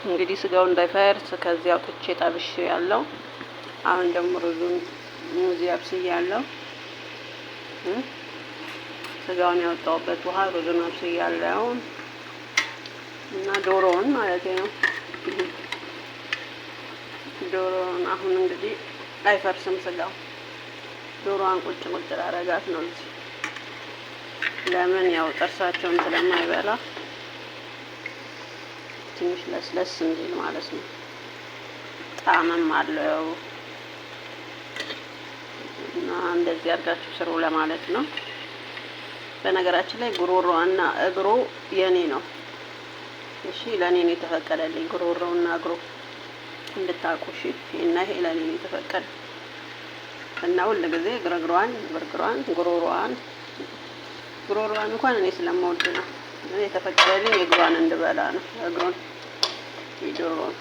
እንግዲህ ስጋው እንዳይፈርስ ከዚህ አውጥቼ ጠብሼ ያለው። አሁን ደግሞ ሩዙን ሙዚ አብስዬ ያለው ስጋውን ያወጣውበት ውሃ ሩዙን አብስዬ ያለው እና ዶሮውን ማለት ነው። ዶሮውን አሁን እንግዲህ አይፈርስም ስጋው። ዶሮዋን ቁጭ ቁጭ አረጋት ነው እንጂ ለምን ያው ጥርሳቸውን ስለማይበላ ትንሽ ለስለስ እንዲል ማለት ነው። ጣዕምም አለው እና እንደዚህ አድርጋችሁ ስሩ ለማለት ነው። በነገራችን ላይ ጉሮሮና እግሩ የኔ ነው። እሺ ለኔ ነው የተፈቀደልኝ ጉሮሮና እግሩ እንድታውቁ። እሺ እና ይሄ ለኔ ነው የተፈቀደ እና ሁሉ ጊዜ ግርግሯን ጉሮሮዋን እንኳን እኔ ስለምወድ ነው። እኔ የተፈቀደልኝ እግሯን እንድበላ ነው። እግሩን ይዶሮን